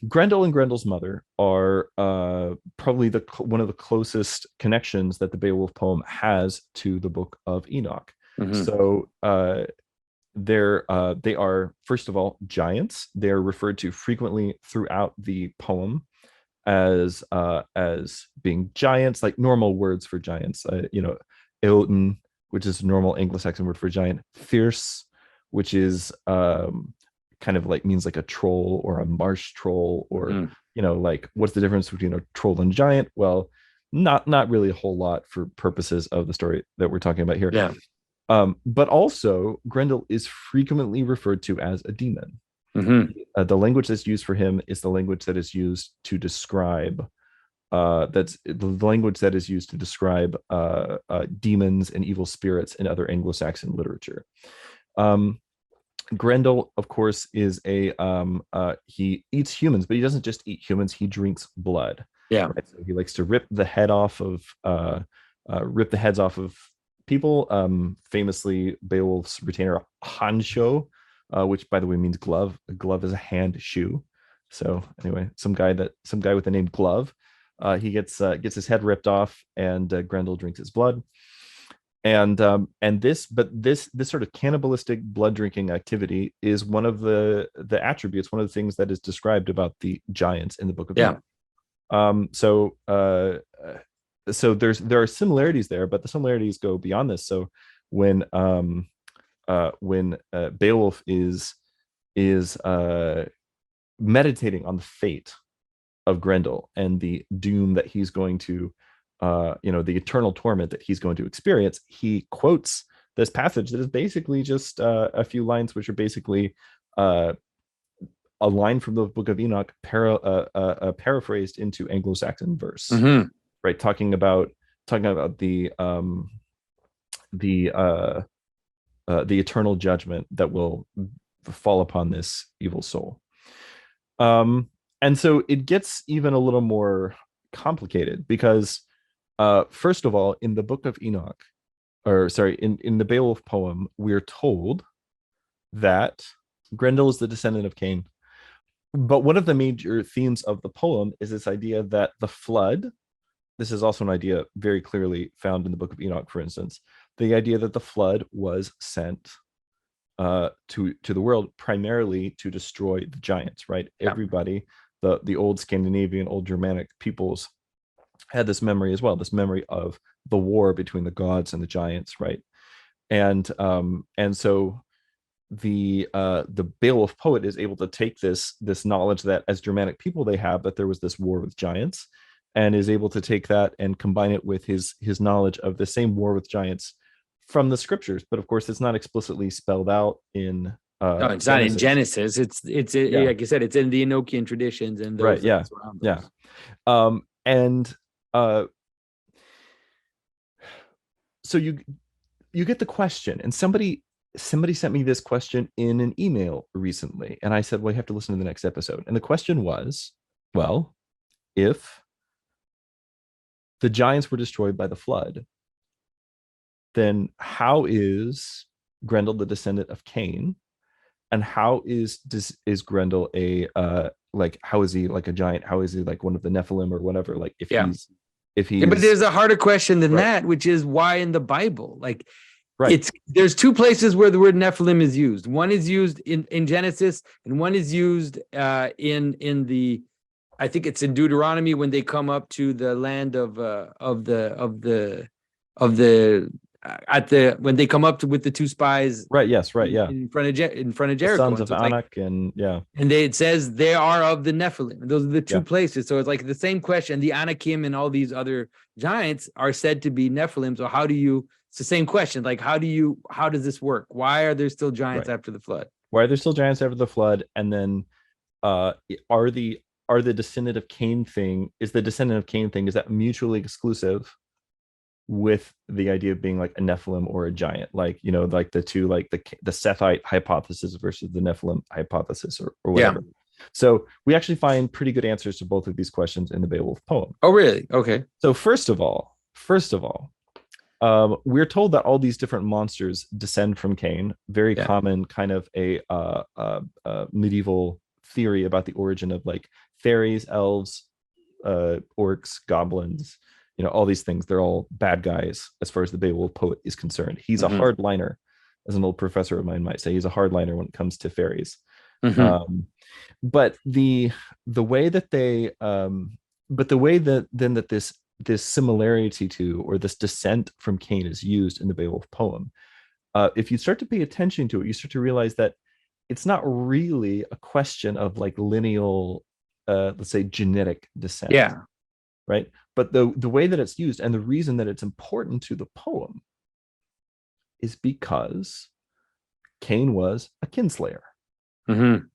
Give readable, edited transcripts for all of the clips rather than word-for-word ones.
Grendel and Grendel's mother are probably one of the closest connections that the Beowulf poem has to the Book of Enoch. Hmm. So they are, first of all, giants. They are referred to frequently throughout the poem as being giants, like normal words for giants. Eoten, which is a normal Anglo-Saxon word for giant. Fierce, which is kind of like means like a troll or a marsh troll, or Hmm. like what's the difference between a troll and giant? Well, not really a whole lot for purposes of the story that we're talking about here. Yeah. But also, Grendel is frequently referred to as a demon. Hmm. The language that's used for him is the language that is used to describe that's the language that is used to describe demons and evil spirits in other Anglo-Saxon literature. Um, Grendel, of course, is he eats humans, but he doesn't just eat humans. He drinks blood. Yeah. Right? So he likes to rip the heads off of people. Famously, Beowulf's retainer Hansho, which by the way means glove. A glove is a hand shoe. So anyway, some guy with the name Glove, he gets his head ripped off, and Grendel drinks his blood. And this sort of cannibalistic blood drinking activity is one of the attributes, one of the things that is described about the giants in the Book of Yeah. Enoch. So there are similarities there, but the similarities go beyond this. So when Beowulf is meditating on the fate of Grendel and the doom that he's going to the eternal torment that he's going to experience, he quotes this passage that is basically just a few lines, which are basically uh, a line from the Book of Enoch paraphrased into Anglo-Saxon verse, Hmm. right? Talking about the the eternal judgment that will fall upon this evil soul. And so it gets even a little more complicated because, first of all, in the Book of Enoch, or sorry, in the Beowulf poem, we're told that Grendel is the descendant of Cain. But one of the major themes of the poem is this idea that the flood, this is also an idea very clearly found in the Book of Enoch, for instance, the idea that the flood was sent to the world primarily to destroy the giants, right? Yeah. Everybody, the old Scandinavian, old Germanic peoples had this memory as well, this memory of the war between the gods and the giants, right? And so the Beowulf poet is able to take this knowledge that as Germanic people they have, that there was this war with giants, and is able to take that and combine it with his knowledge of the same war with giants from the scriptures. But of course, it's not explicitly spelled out in No, it's not in Genesis. Genesis. It's Yeah, like you said, it's in the Enochian traditions and right. those that Yeah, surround yeah. those. And so you get the question, and somebody sent me this question in an email recently, and I said, well, you have to listen to the next episode. And the question was, well, if the giants were destroyed by the flood, then how is Grendel the descendant of Cain, and how is Grendel a like, how is he like a giant? How is he like one of the Nephilim or whatever? Like Yeah. if Yeah, but he's there's a harder question than right, that, which is why in the Bible? Like right, it's there's two places where the word Nephilim is used. One is used in Genesis, and one is used in the I think it's in Deuteronomy when they come up to the land of the at the when they come up to with the two spies right, yes, right, yeah, in front of the Jericho, sons and of so it's like Anak, and yeah, and it says they are of the Nephilim. And those are the two yeah, places. So it's like the same question. The Anakim and all these other giants are said to be Nephilim. So how do you? It's the same question. Like how does this work? Why are there still giants right. after the flood? Why are there still giants after the flood? And then uh are the descendant of Cain thing is the descendant of Cain thing, is that mutually exclusive with the idea of being like a Nephilim or a giant, like like the two, like the Sethite hypothesis versus the Nephilim hypothesis, or Yeah. whatever. So we actually find pretty good answers to both of these questions in the Beowulf poem. Oh, really? Okay. So first of all, we're told that all these different monsters descend from Cain. Very Yeah. common, kind of a medieval theory about the origin of like fairies, elves, orcs, goblins, all these things. They're all bad guys as far as the Beowulf poet is concerned. He's a Hmm. hardliner, as an old professor of mine might say. He's a hardliner when it comes to fairies. Hmm. Um, but the way that they but the way that then that this similarity to, or this descent from Cain, is used in the Beowulf poem, if you start to pay attention to it, you start to realize that it's not really a question of like lineal, let's say genetic descent, Yeah. right? But the way that it's used, and the reason that it's important to the poem, is because Cain was a kinslayer.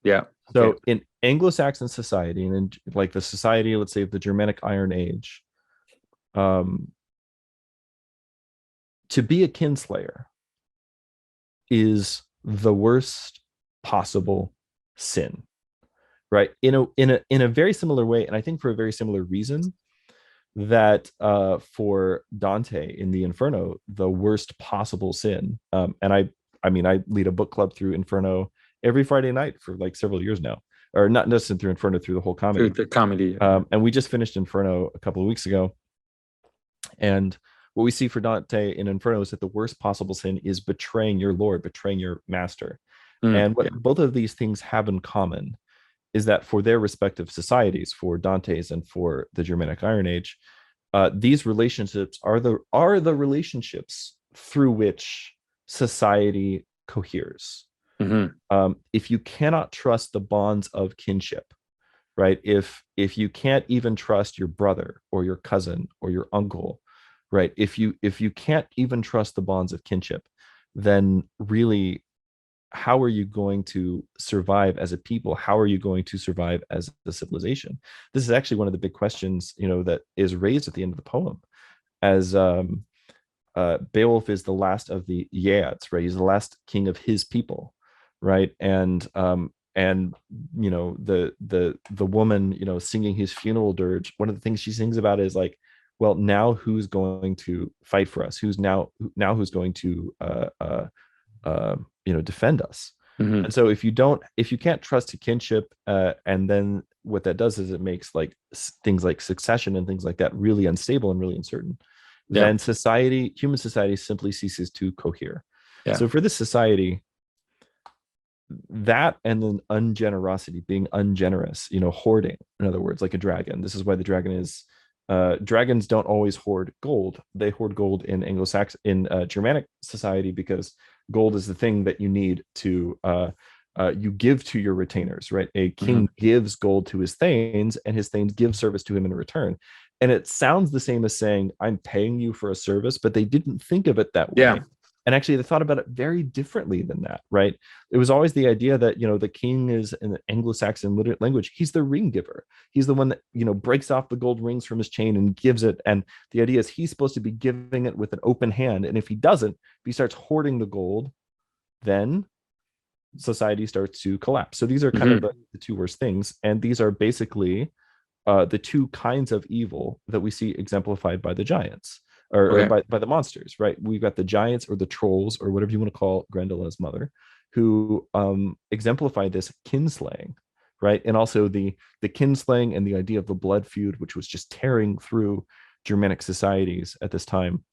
Yeah. Okay. So in Anglo-Saxon society, and in like the society, let's say, of the Germanic Iron Age, um, to be a kinslayer is the worst possible sin, right? In a very similar way, and I think for a very similar reason, that for Dante in the Inferno, the worst possible sin. And I mean, I lead a book club through Inferno every Friday night for like several years now, or not necessarily through Inferno, through the whole Through comedy. the comedy. And we just finished Inferno a couple of weeks ago, and what we see for Dante in Inferno is that the worst possible sin is betraying your Lord, betraying your master. And Yeah. what both of these things have in common is that for their respective societies, for Dante's and for the Germanic Iron Age, these relationships are the relationships through which society coheres. Hmm. If you cannot trust the bonds of kinship, right? If you can't even trust your brother or your cousin or your uncle, right? If you can't even trust the bonds of kinship, then really, how are you going to survive as a people? How are you going to survive as a civilization? This is actually one of the big questions, that is raised at the end of the poem, as Beowulf is the last of the Yeats, right? He's the last king of his people, right? And the woman, singing his funeral dirge. One of the things she sings about is like, well, now who's going to fight for us? Who's going to defend us? Hmm. And so if you can't trust a kinship, and then what that does is it makes like things like succession and things like that really unstable and really uncertain, Yeah. then human society simply ceases to cohere. Yeah. So for this society, that and then ungenerosity, being ungenerous, hoarding, in other words, like a dragon. This is why the dragon is, dragons don't always hoard gold. They hoard gold in Anglo-Saxon, in Germanic society, because gold is the thing that you need to you give to your retainers, right? A Hmm. king gives gold to his thanes, and his thanes give service to him in return. And it sounds the same as saying, I'm paying you for a service, but they didn't think of it that Yeah. way. And actually, they thought about it very differently than that, right? It was always the idea that, the king is, in the Anglo-Saxon language, he's the ring giver. He's the one that, breaks off the gold rings from his chain and gives it. And the idea is he's supposed to be giving it with an open hand. And if he doesn't, if he starts hoarding the gold, then society starts to collapse. So these are kind of Hmm. the two worst things. And these are basically the two kinds of evil that we see exemplified by the giants, or Okay. by the monsters, right? We've got the giants, or the trolls, or whatever you want to call Grendela's mother, who exemplify this kinslaying, right? And also the kinslaying and the idea of the blood feud, which was just tearing through Germanic societies at this time.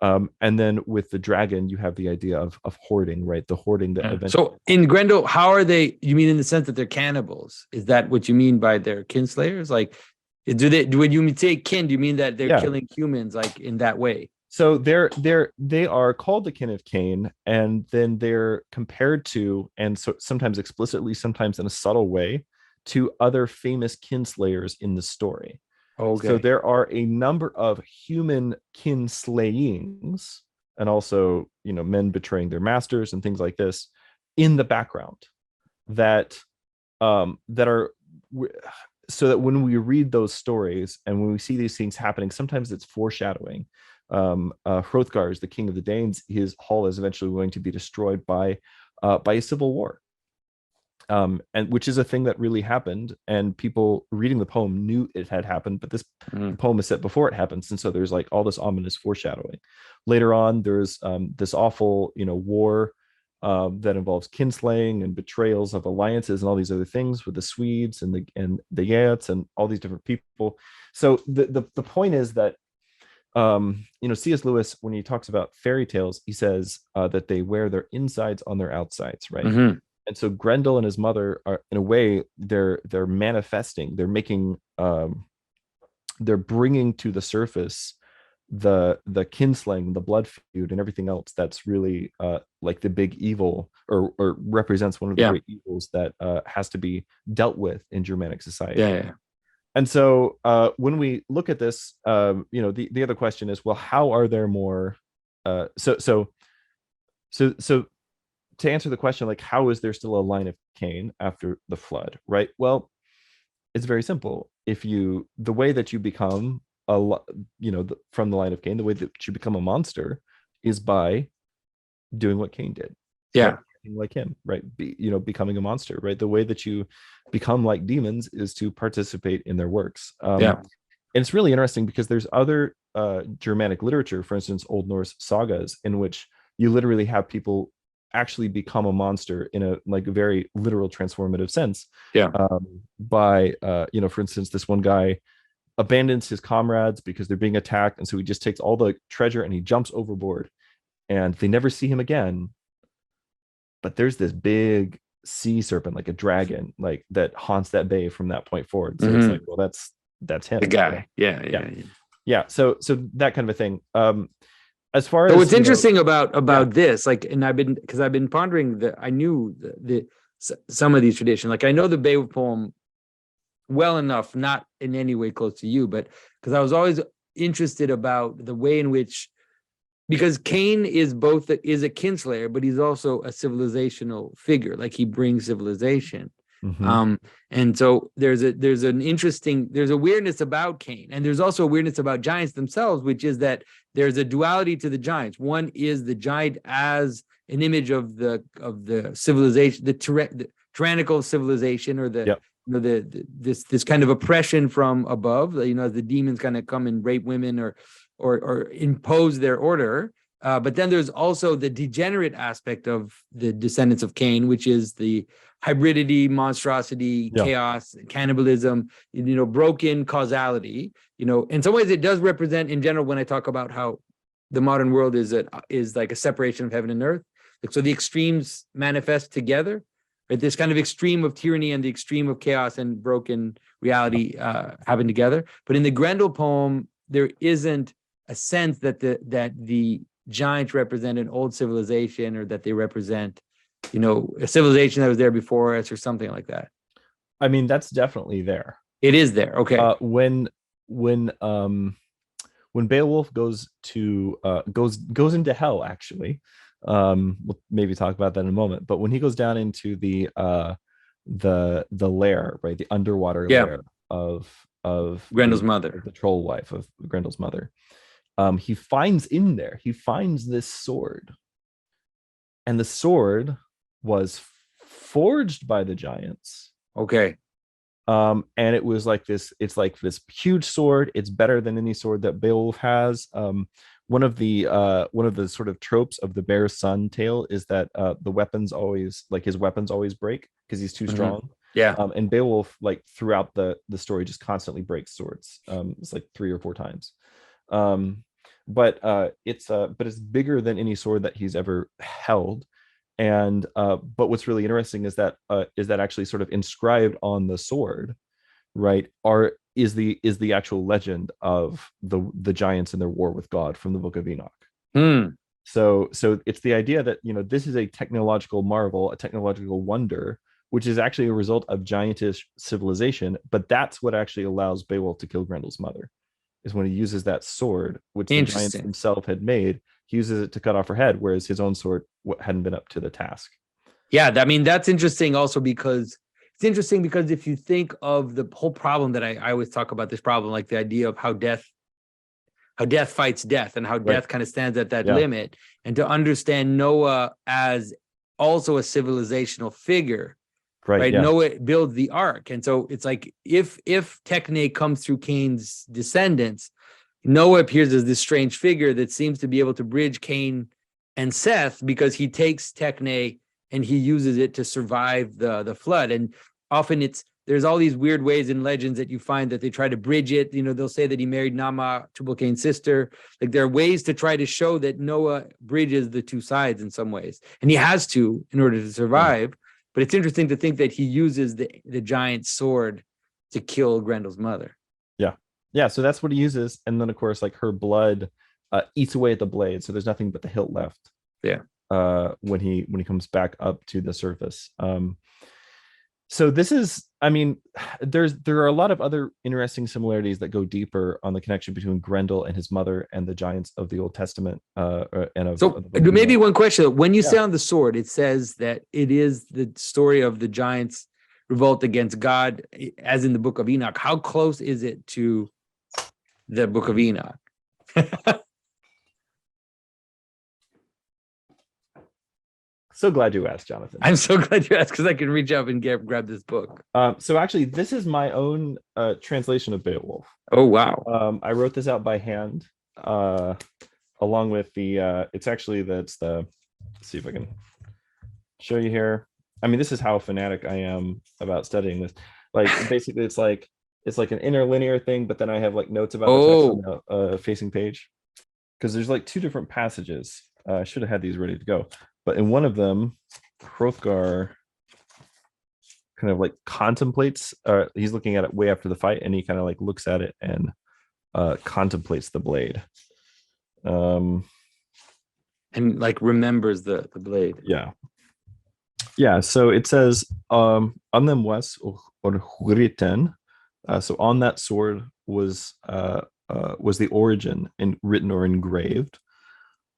And then with the dragon, you have the idea of hoarding, right? The hoarding that Yeah. eventually. So in Grendel, how are they? You mean in the sense that they're cannibals? Is that what you mean by their kinslayers? Like, when you say kin, do you mean that they're Yeah. killing humans like in that way? So they are called the kin of Cain, and then they're compared to, and so sometimes explicitly, sometimes in a subtle way, to other famous kinslayers in the story. So Okay. there are a number of human kinslayings, and also, men betraying their masters and things like this in the background, that that are, so that when we read those stories and when we see these things happening, sometimes it's foreshadowing. Hrothgar is the king of the Danes. His hall is eventually going to be destroyed by a civil war, and which is a thing that really happened. And people reading the poem knew it had happened, but the Mhm. poem is set before it happens, and so there's like all this ominous foreshadowing. Later on, there's this awful, war that involves kinslaying and betrayals of alliances and all these other things with the Swedes and the Geats and all these different people. So the point is that C.S. Lewis, when he talks about fairy tales, he says that they wear their insides on their outsides, right? Mm-hmm. And so Grendel and his mother are, in a way, they're manifesting, they're making, they're bringing to the surface the kinslaying, the blood feud, and everything else that's really like the big evil, or represents one of the Yeah. great evils that has to be dealt with in Germanic society. Yeah. And so when we look at this, the other question is, well, how are there more? So to answer the question, like, how is there still a line of Cain after the flood, right? Well, it's very simple. The way that you become from the line of Cain, the way that you become a monster is by doing what Cain did. Yeah. Right? Like him, right? Becoming a monster, right? The way that you become like demons is to participate in their works. Yeah. And it's really interesting because there's other Germanic literature, for instance, Old Norse sagas, in which you literally have people actually become a monster in a very literal transformative sense. Yeah. By for instance, this one guy abandons his comrades because they're being attacked, and so he just takes all the treasure and he jumps overboard, and they never see him again. But there's this big sea serpent, like a dragon, like that haunts that bay from that point forward. So it's like, well, that's him, the guy. right? Yeah. So that kind of a thing. As far So as what's interesting about this, like, and I've been pondering that I knew some of these traditions. Like, I know the Beowulf poem well enough, not in any way close to you, but because I was always interested about the way in which, because Cain is a kinslayer, but he's also a civilizational figure. Like, he brings civilization. Mm-hmm. And so there's a weirdness about Cain, and there's also a weirdness about giants themselves, which is that there's a duality to the giants. One is the giant as an image of the civilization, the tyrannical civilization, or this kind of oppression from above. As the demons kind of come and rape women or impose their order. But then there's also the degenerate aspect of the descendants of Cain, which is the hybridity, monstrosity, chaos, cannibalism, broken causality. In some ways it does represent, in general, when I talk about how the modern world is like a separation of heaven and earth. So the extremes manifest together, right? This kind of extreme of tyranny and the extreme of chaos and broken reality happen together. But in the Grendel poem, there isn't a sense that the giants represent an old civilization, or that they represent, a civilization that was there before us, or something like that. I mean, that's definitely there. It is there. Okay. When Beowulf goes into hell, actually, we'll maybe talk about that in a moment. But when he goes down into the lair, right, the underwater lair of Grendel's mother, the troll wife of Grendel's mother, he finds this sword, and the sword was forged by the giants. Okay. And it was like this, it's like this huge sword. It's better than any sword that Beowulf has. One of the sort of tropes of the bear's son tale is that the weapons always, like, his weapons always break because he's too strong. Yeah. And Beowulf, like, throughout the story, just constantly breaks swords. It's like 3 or 4 times. But it's bigger than any sword that he's ever held. And but what's really interesting is that actually sort of inscribed on the sword, right, is the actual legend of the giants and their war with God from the Book of Enoch. So it's the idea that this is a technological marvel, a technological wonder, which is actually a result of giantish civilization. But that's what actually allows Beowulf to kill Grendel's mother, is when he uses that sword, which the giants themselves had made. He uses it to cut off her head, whereas his own sword hadn't been up to the task. Yeah, I mean, that's interesting also because if you think of the whole problem that I always talk about, this problem, like the idea of how death fights death, and how death kind of stands at that limit, and to understand Noah as also a civilizational figure, right? Yeah. Noah builds the ark. And so it's like, if Techne comes through Cain's descendants, Noah appears as this strange figure that seems to be able to bridge Cain and Seth, because he takes Techne and he uses it to survive the flood. And often there's all these weird ways in legends that you find that they try to bridge it. You know, they'll say that he married Nama, Tubal-Cain's sister. Like, there are ways to try to show that Noah bridges the two sides in some ways, and he has to in order to survive. But it's interesting to think that he uses the giant sword to kill Grendel's mother. Yeah, so that's what he uses, and then of course, like, her blood eats away at the blade, so there's nothing but the hilt left. Yeah. When he comes back up to the surface. So this is, I mean, there are a lot of other interesting similarities that go deeper on the connection between Grendel and his mother and the giants of the Old Testament. Maybe one question: when you say on the sword, it says that it is the story of the giants' revolt against God, as in the Book of Enoch. How close is it to the Book of Enoch? So glad you asked, Jonathan. I'm so glad you asked, because I can reach up and grab this book. So actually, this is my own translation of Beowulf. Oh, wow. I wrote this out by hand, along with the, it's actually, let's see if I can show you here. I mean, this is how fanatic I am about studying this. Like, basically, it's like an interlinear thing, but then I have like notes about the text on the facing page, because there's like two different passages. I should have had these ready to go. But in one of them, Hrothgar kind of like contemplates, he's looking at it way after the fight, and he kind of like looks at it and contemplates the blade. And like remembers the blade. Yeah. Yeah. So it says, on them was written. So on that sword was the origin written or engraved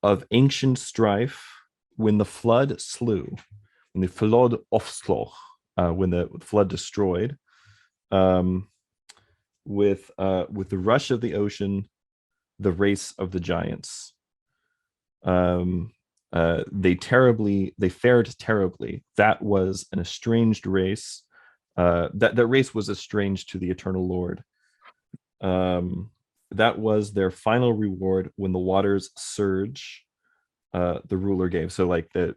of ancient strife, when the flood slew, when the flood offsloch, when the flood destroyed, with the rush of the ocean, the race of the giants. They fared terribly. That was an estranged race. That race was estranged to the eternal Lord. That was their final reward when the waters surge. The ruler gave. So like the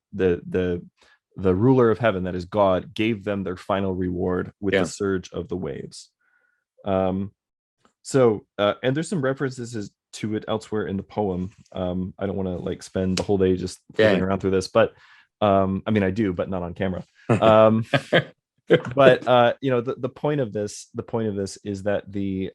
ruler of heaven, that is God, gave them their final reward with the surge of the waves. And there's some references to it elsewhere in the poem. I don't want to like spend the whole day just flipping around through this, but I mean, I do, but not on camera. But the point of this is that the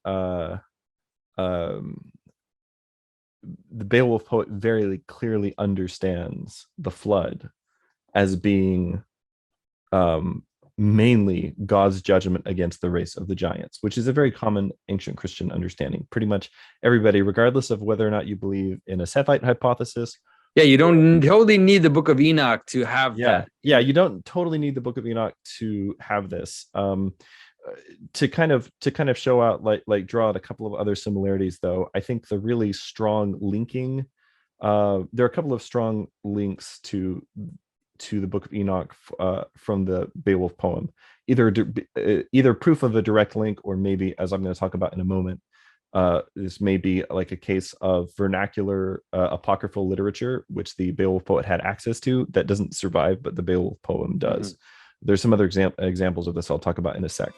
Beowulf poet very clearly understands the flood as being mainly God's judgment against the race of the giants, which is a very common ancient Christian understanding. Pretty much everybody, regardless of whether or not you believe in a Sethite hypothesis. Yeah, you don't totally need the Book of Enoch to have that. Yeah, you don't totally need the Book of Enoch to have this. To kind of show out, like draw out a couple of other similarities, though, I think the really strong linking, there are a couple of strong links to the Book of Enoch from the Beowulf poem, either proof of a direct link, or maybe, as I'm going to talk about in a moment, this may be like a case of vernacular apocryphal literature, which the Beowulf poet had access to, that doesn't survive, but the Beowulf poem does. There's some other examples of this I'll talk about in a sec.